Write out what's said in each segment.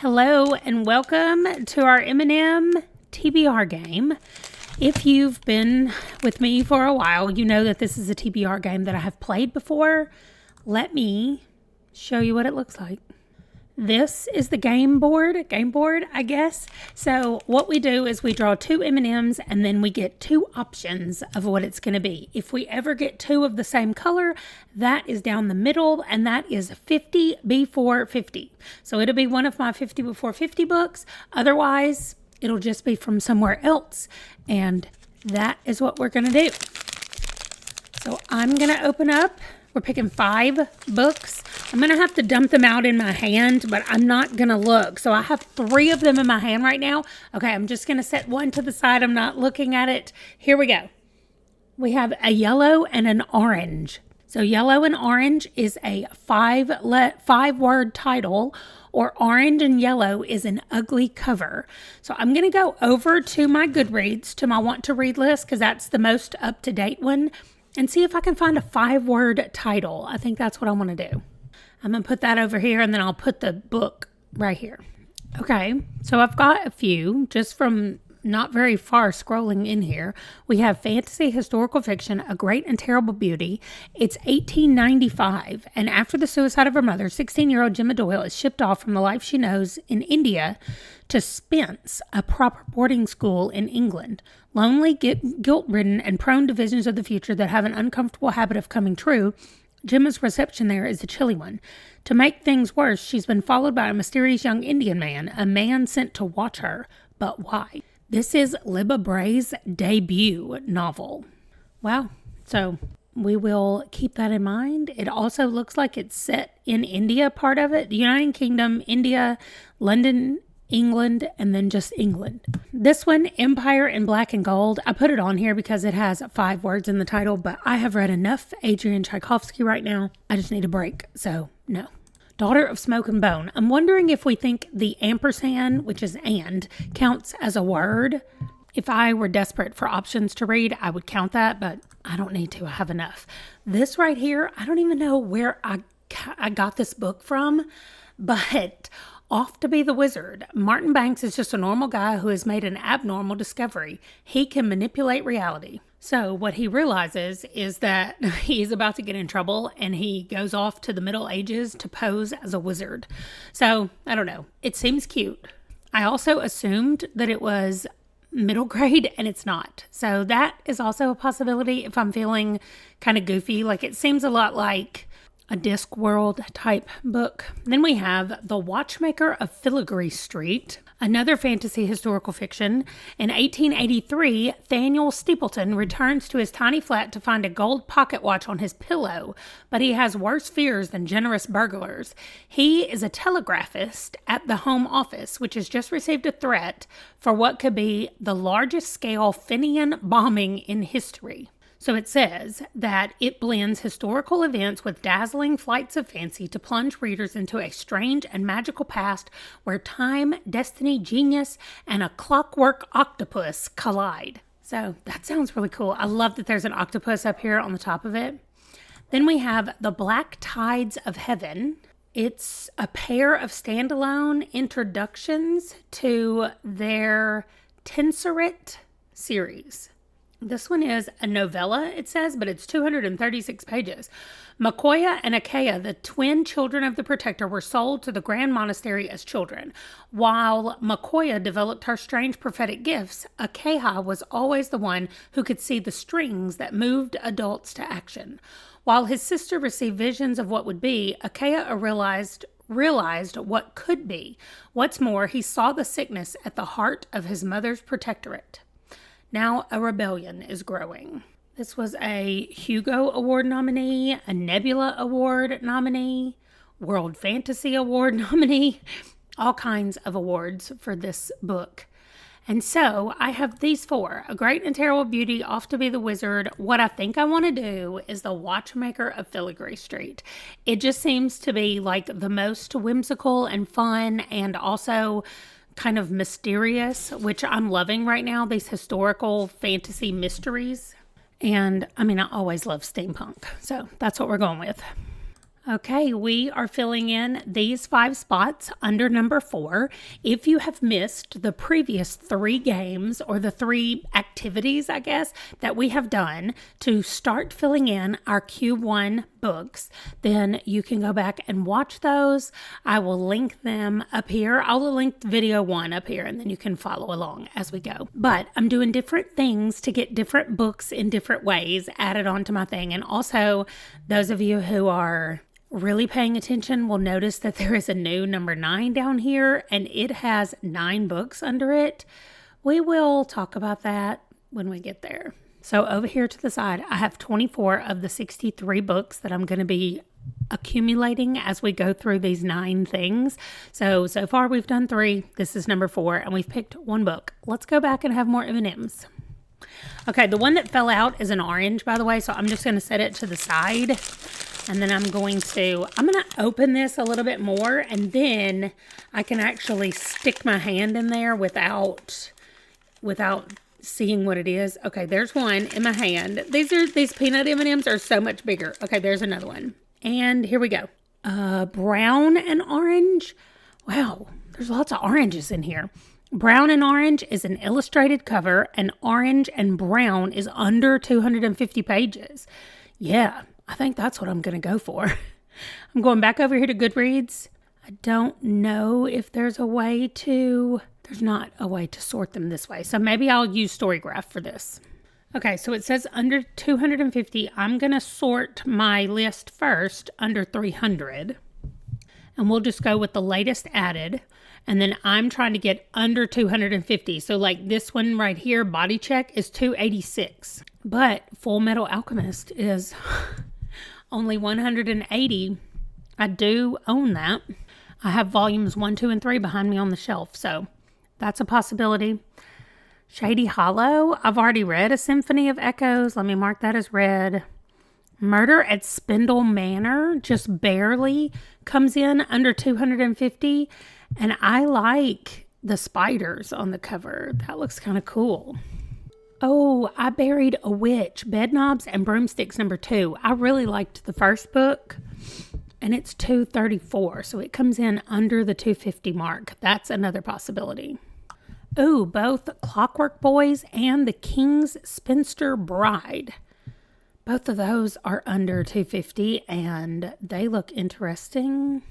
Hello and welcome to our M&M TBR game. If you've been with me for a while, you know that this is a TBR game that I have played before. Let me show you what it looks like. This is the game board, I guess. So what we do is we draw two M&Ms and then we get two options of what it's going to be. If we ever get two of the same color, that is down the middle, and that is 50 before 50. So it'll be one of my 50 before 50 books. Otherwise, it'll just be from somewhere else. And that is what we're going to do. So I'm going to open up. We're picking 5 books. I'm going to have to dump them out in my hand, but I'm not going to look. So I have 3 of them in my hand right now. Okay, I'm just going to set one to the side. I'm not looking at it. Here we go. We have a yellow and an orange. So yellow and orange is a 5-word title, or orange and yellow is an ugly cover. So I'm going to go over to my Goodreads, to my want to read list, because that's the most up-to-date one, and see if I can find a 5-word title. I think that's what I want to do. I'm going to put that over here, and then I'll put the book right here. Okay, so I've got a few just from not very far scrolling in here. We have fantasy, historical fiction, A Great and Terrible Beauty. It's 1895, and after the suicide of her mother, 16-year-old Gemma Doyle is shipped off from the life she knows in India to Spence, a proper boarding school in England. Lonely, guilt-ridden, and prone to visions of the future that have an uncomfortable habit of coming true, Gemma's reception there is a chilly one. To make things worse, she's been followed by a mysterious young Indian man, a man sent to watch her. But why? This is Libba Bray's debut novel. Wow. So we will keep that in mind. It also looks like it's set in India, part of it. The United Kingdom, India, London, England, and then just England. This one, Empire in Black and Gold, I put it on here because it has 5 words in the title, but I have read enough Adrian Tchaikovsky right now. I just need a break, so no. Daughter of Smoke and Bone. I'm wondering if we think the ampersand, which is and, counts as a word. If I were desperate for options to read, I would count that, but I don't need to. I have enough. This right here, I don't even know where I got this book from, but Off to be the Wizard. Martin Banks is just a normal guy who has made an abnormal discovery. He can manipulate reality. So what he realizes is that he's about to get in trouble, and he goes off to the Middle Ages to pose as a wizard. So, I don't know. It seems cute. I also assumed that it was middle grade, and it's not. So that is also a possibility if I'm feeling kind of goofy. Like, it seems a lot like a Discworld type book. Then we have The Watchmaker of Filigree Street, another fantasy historical fiction. In 1883, Thaniel Steepleton returns to his tiny flat to find a gold pocket watch on his pillow, but he has worse fears than generous burglars. He is a telegraphist at the Home Office, which has just received a threat for what could be the largest scale Fenian bombing in history. So it says that it blends historical events with dazzling flights of fancy to plunge readers into a strange and magical past where time, destiny, genius, and a clockwork octopus collide. So that sounds really cool. I love that there's an octopus up here on the top of it. Then we have The Black Tides of Heaven. It's a pair of standalone introductions to their Tenserate series. This one is a novella, it says, but it's 236 pages. Makoya and Akeya, the twin children of the Protector, were sold to the Grand Monastery as children. While Makoya developed her strange prophetic gifts, Akeya was always the one who could see the strings that moved adults to action. While his sister received visions of what would be, Akeya realized what could be. What's more, he saw the sickness at the heart of his mother's protectorate. Now a rebellion is growing. This was a Hugo Award nominee, a Nebula Award nominee, World Fantasy Award nominee, all kinds of awards for this book. And so I have these 4, A Great and Terrible Beauty, Off to be the Wizard. What I think I want to do is The Watchmaker of Filigree Street. It just seems to be like the most whimsical and fun, and also kind of mysterious, which I'm loving right now, these historical fantasy mysteries. And I mean, I always love steampunk, so that's what we're going with. Okay, we are filling in these 5 spots under number 4. If you have missed the previous 3 games or the 3 activities, I guess, that we have done to start filling in our Q1 books, then you can go back and watch those. I will link them up here. I will link video 1 up here, and then you can follow along as we go. But I'm doing different things to get different books in different ways added onto my thing. And also, those of you who are really paying attention will notice that there is a new number 9 down here, and it has 9 books under it. We will talk about that when we get there. So over here to the side, I have 24 of the 63 books that I'm going to be accumulating as we go through these 9 things. So far we've done 3. This is number 4, and we've picked 1 book. Let's go back and have more M&Ms. Okay, the one that fell out is an orange, by the way, so I'm just going to set it to the side. And then I'm going to open this a little bit more, and then I can actually stick my hand in there without seeing what it is. Okay, there's one in my hand. These peanut M&Ms are so much bigger. Okay, there's another one. And here we go. Brown and orange. Wow, there's lots of oranges in here. Brown and orange is an illustrated cover, and orange and brown is under 250 pages. Yeah. I think that's what I'm going to go for. I'm going back over here to Goodreads. I don't know if there's not a way to sort them this way. So maybe I'll use Storygraph for this. Okay, so it says under 250. I'm going to sort my list first under 300. And we'll just go with the latest added. And then I'm trying to get under 250. So like this one right here, Body Check, is 286. But Full Metal Alchemist is only 180. I do own that. I have volumes 1, 2, and 3 behind me on the shelf, so that's a possibility. Shady Hollow, I've already read A Symphony of Echoes. Let me mark that as read. Murder at Spindle Manor just barely comes in under 250, and I like the spiders on the cover. That looks kind of cool. Oh, I Buried a Witch, Bedknobs and Broomsticks number 2. I really liked the first book, and it's 234, so it comes in under the 250 mark. That's another possibility. Oh, both Clockwork Boys and The King's Spinster Bride. Both of those are under 250, and they look interesting.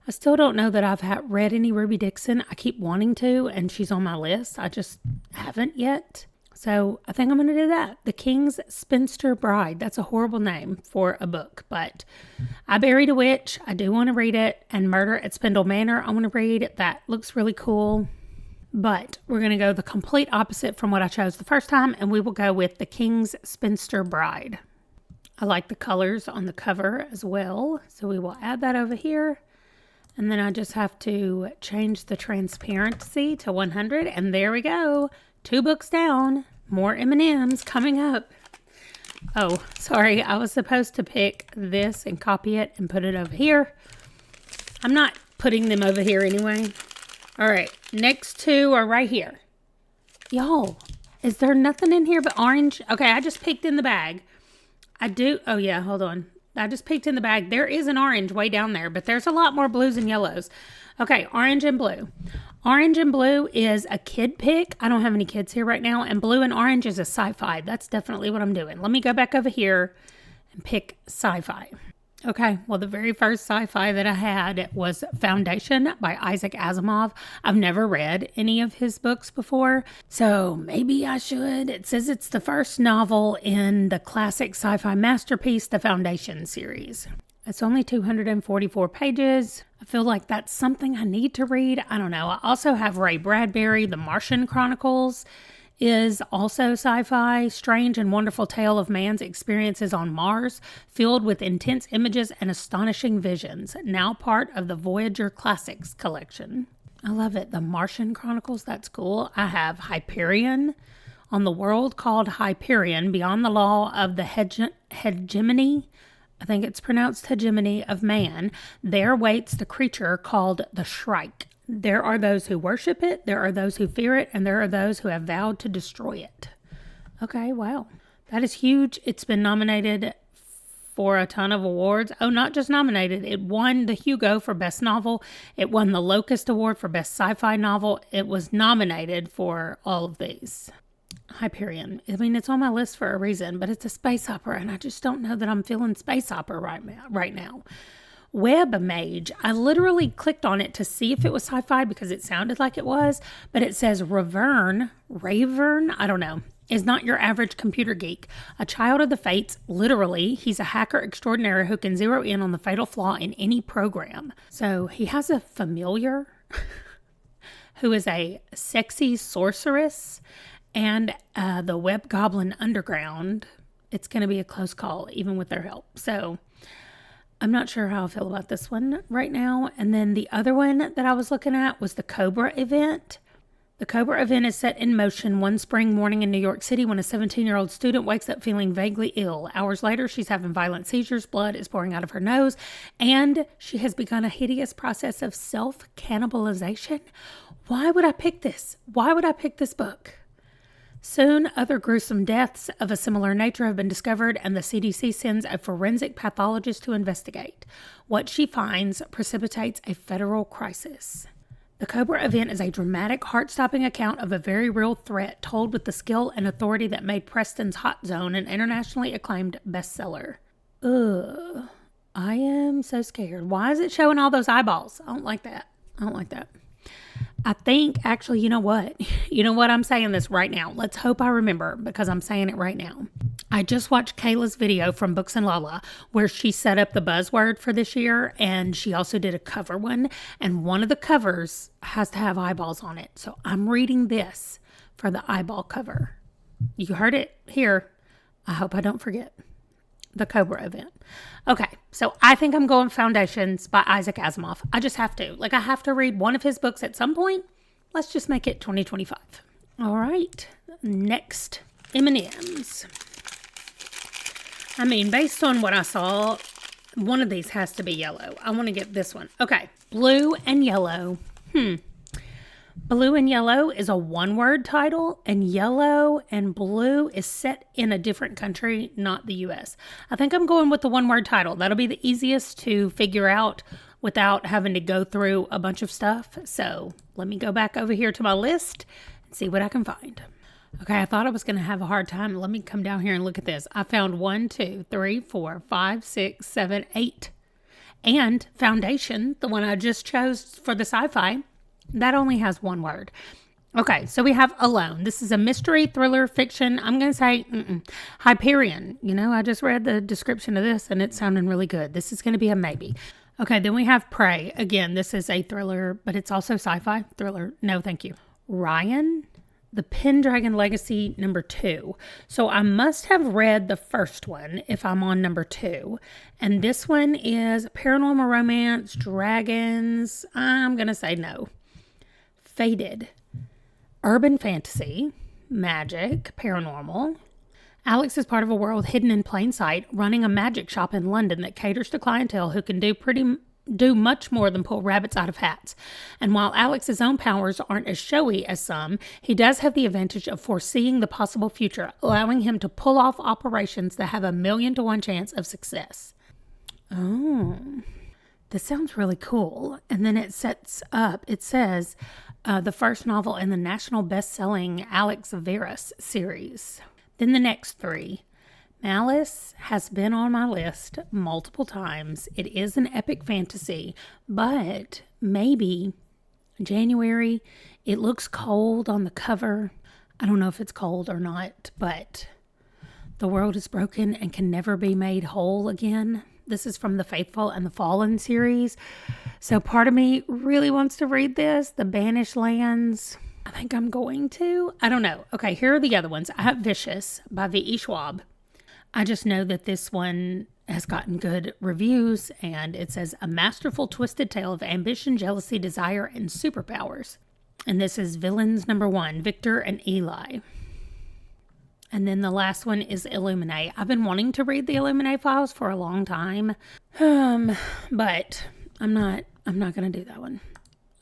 I still don't know that I've read any Ruby Dixon. I keep wanting to, and she's on my list. I just haven't yet. So I think I'm going to do that. The King's Spinster Bride. That's a horrible name for a book, but I Buried a Witch. I do want to read it. And Murder at Spindle Manor, I want to read. That looks really cool. But we're going to go the complete opposite from what I chose the first time, and we will go with The King's Spinster Bride. I like the colors on the cover as well, so we will add that over here. And then I just have to change the transparency to 100, and there we go. 2 books down, more M&Ms coming up. Oh, sorry, I was supposed to pick this and copy it and put it over here. I'm not putting them over here anyway. All right, next 2 are right here. Y'all, is there nothing in here but orange? Okay, I just peeked in the bag. Oh yeah, hold on. I just peeked in the bag. There is an orange way down there, but there's a lot more blues and yellows. Okay, orange and blue. Orange and blue is a kid pick. I don't have any kids here right now. And blue and orange is a sci-fi. That's definitely what I'm doing. Let me go back over here and pick sci-fi. Okay, well, the very first sci-fi that I had was Foundation by Isaac Asimov. I've never read any of his books before, so maybe I should. It says it's the first novel in the classic sci-fi masterpiece, the Foundation series. It's only 244 pages. I feel like that's something I need to read. I don't know. I also have Ray Bradbury, The Martian Chronicles is also sci-fi, strange and wonderful tale of man's experiences on Mars, filled with intense images and astonishing visions, now part of the Voyager Classics collection. I love it. The Martian Chronicles, that's cool. I have Hyperion, on the world called Hyperion, beyond the law of the hegemony, I think it's pronounced hegemony of man, there waits the creature called the Shrike. There are those who worship it, there are those who fear it, and there are those who have vowed to destroy it. Okay, wow. That is huge. It's been nominated for a ton of awards. Oh, not just nominated. It won the Hugo for Best Novel. It won the Locust Award for Best Sci-Fi Novel. It was nominated for all of these. Hyperion. I mean, it's on my list for a reason, but it's a space opera, and I just don't know that I'm feeling space opera right now. Web Mage. I literally clicked on it to see if it was sci-fi because it sounded like it was, but it says Ravern, I don't know, is not your average computer geek. A child of the fates, literally, he's a hacker extraordinaire who can zero in on the fatal flaw in any program. So he has a familiar who is a sexy sorceress and the Web Goblin Underground. It's going to be a close call, even with their help. So I'm not sure how I feel about this one right now. And then the other one that I was looking at was the Cobra event. The Cobra event is set in motion one spring morning in New York City when a 17-year-old student wakes up feeling vaguely ill. Hours later, she's having violent seizures, blood is pouring out of her nose, and she has begun a hideous process of self-cannibalization. Why would I pick this? Why would I pick this book? Soon, other gruesome deaths of a similar nature have been discovered, and the CDC sends a forensic pathologist to investigate. What she finds precipitates a federal crisis. The Cobra event is a dramatic, heart-stopping account of a very real threat told with the skill and authority that made Preston's Hot Zone an internationally acclaimed bestseller. Ugh. I am so scared. Why is it showing all those eyeballs? I don't like that. I think, actually, you know what? You know what? I'm saying this right now. Let's hope I remember because I'm saying it right now. I just watched Kayla's video from Books and Lala where she set up the buzzword for this year, and she also did a cover one, and one of the covers has to have eyeballs on it. So I'm reading this for the eyeball cover. You heard it here. I hope I don't forget. The Cobra event. Okay, so I think I'm going Foundations by Isaac Asimov. I just have to. I have to read one of his books at some point. Let's just make it 2025. All right, next, M&M's. I mean, based on what I saw, one of these has to be yellow. I want to get this one. Okay, blue and yellow. Blue and Yellow is a one-word title, and Yellow and Blue is set in a different country, not the U.S. I think I'm going with the one-word title. That'll be the easiest to figure out without having to go through a bunch of stuff. So let me go back over here to my list and see what I can find. Okay, I thought I was going to have a hard time. Let me come down here and look at this. I found 1, 2, 3, 4, 5, 6, 7, 8. And Foundation, the one I just chose for the sci-fi, that only has one word. Okay, so we have Alone. This is a mystery, thriller, fiction. I'm going to say Hyperion. You know, I just read the description of this and it's sounding really good. This is going to be a maybe. Okay, then we have Prey. Again, this is a thriller, but it's also sci-fi. Thriller, no thank you. Ryan, The Pendragon Legacy, number 2. So I must have read the first one if I'm on number 2. And this one is paranormal romance, dragons. I'm going to say no. Fated, urban fantasy, magic, paranormal. Alex is part of a world hidden in plain sight, running a magic shop in London that caters to clientele who can do much more than pull rabbits out of hats. And while Alex's own powers aren't as showy as some, he does have the advantage of foreseeing the possible future, allowing him to pull off operations that have a 1,000,000 to 1 chance of success. Oh, this sounds really cool. And then it says the first novel in the national best-selling Alex Verus series. Then the next 3. Malice has been on my list multiple times. It is an epic fantasy, but maybe January. It looks cold on the cover. I don't know if it's cold or not, but the world is broken and can never be made whole again. This is from the Faithful and the Fallen series. So part of me really wants to read this. The Banished Lands. I think I'm going to. I don't know. Okay, here are the other ones. I have Vicious by V.E. Schwab. I just know that this one has gotten good reviews, and it says a masterful twisted tale of ambition, jealousy, desire, and superpowers. And this is Villains number 1, Victor and Eli. And then the last one is Illuminae. I've been wanting to read the Illuminae files for a long time, but I'm not going to do that one.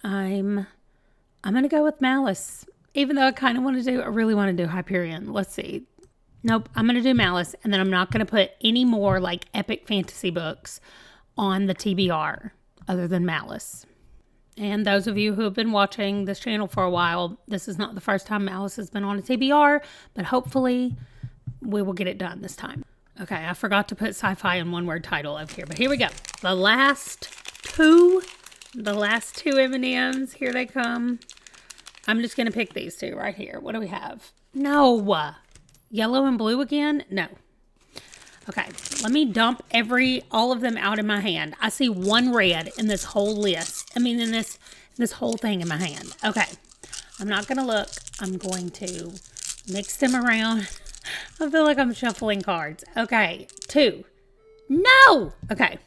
I'm going to go with Malice, even though I really want to do Hyperion. Let's see. Nope, I'm going to do Malice, and then I'm not going to put any more like epic fantasy books on the TBR other than Malice. And those of you who have been watching this channel for a while, this is not the first time Malice has been on a TBR, but hopefully we will get it done this time. Okay, I forgot to put sci-fi in one word title over here, but here we go. The last two M&Ms, here they come. I'm just going to pick these two right here. What do we have? No. Yellow and blue again? No. Okay, let me dump all of them out in my hand. I see one red in this whole list. I mean, in this whole thing in my hand. Okay, I'm not going to look. I'm going to mix them around. I feel like I'm shuffling cards. Okay, 2. No! Okay.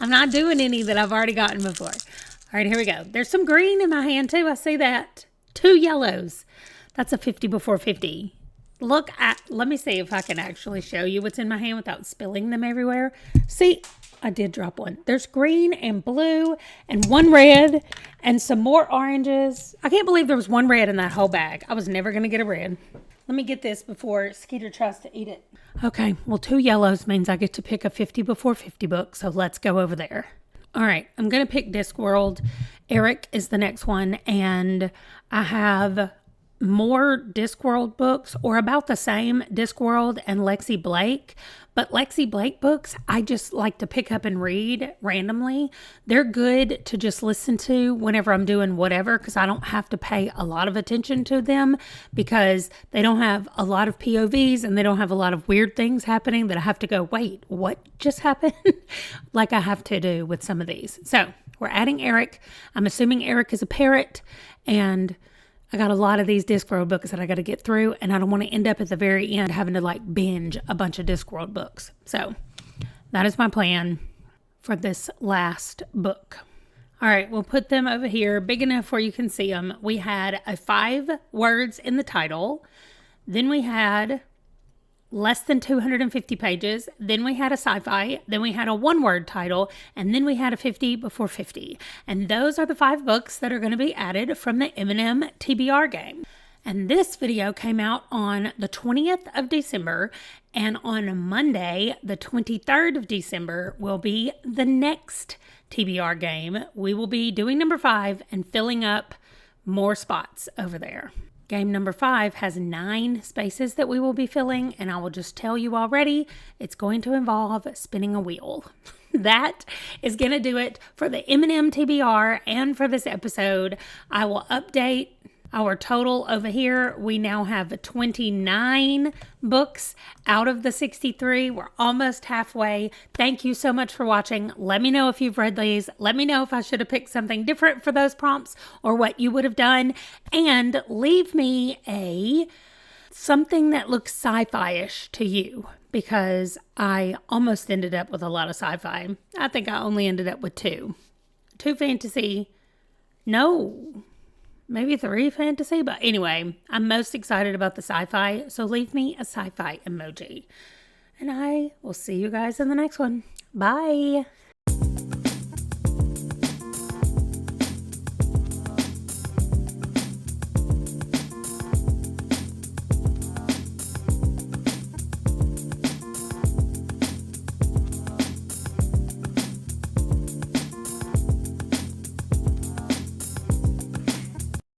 I'm not doing any that I've already gotten before. All right, here we go. There's some green in my hand, too. I see that. 2 yellows. That's a 50 before 50. Let me see if I can actually show you what's in my hand without spilling them everywhere. See, I did drop one. There's green and blue and 1 red and some more oranges. I can't believe there was 1 red in that whole bag. I was never going to get a red. Let me get this before Skeeter tries to eat it. Okay, well, 2 yellows means I get to pick a 50 before 50 book, so let's go over there. All right, I'm going to pick Discworld. Eric is the next one, and I have more Discworld books, or about the same, Discworld and Lexi Blake. But Lexi Blake books, I just like to pick up and read randomly. They're good to just listen to whenever I'm doing whatever, because I don't have to pay a lot of attention to them, because they don't have a lot of POVs and they don't have a lot of weird things happening that I have to go, wait, what just happened? Like I have to do with some of these. So we're adding Eric. I'm assuming Eric is a parrot, and I got a lot of these Discworld books that I got to get through, and I don't want to end up at the very end having to like binge a bunch of Discworld books. So that is my plan for this last book. All right, we'll put them over here big enough where you can see them. We had 5 words in the title. Then we had less than 250 pages. Then we had a sci-fi. Then we had a 1-word title. And then we had a 50 before 50. And those are the 5 books that are going to be added from the M&M TBR game. And this video came out on the 20th of December. And on Monday, the 23rd of December, will be the next TBR game. We will be doing number 5 and filling up more spots over there. Game number 5 has 9 spaces that we will be filling, and I will just tell you already, it's going to involve spinning a wheel. That is going to do it for the M&M TBR and for this episode. I will update our total over here. We now have 29 books out of the 63. We're almost halfway. Thank you so much for watching. Let me know if you've read these. Let me know if I should have picked something different for those prompts or what you would have done. And leave me something that looks sci-fi-ish to you, because I almost ended up with a lot of sci-fi. I think I only ended up with 2. 2 fantasy. No. Maybe 3 fantasy, but anyway, I'm most excited about the sci-fi, so leave me a sci-fi emoji. And I will see you guys in the next one. Bye!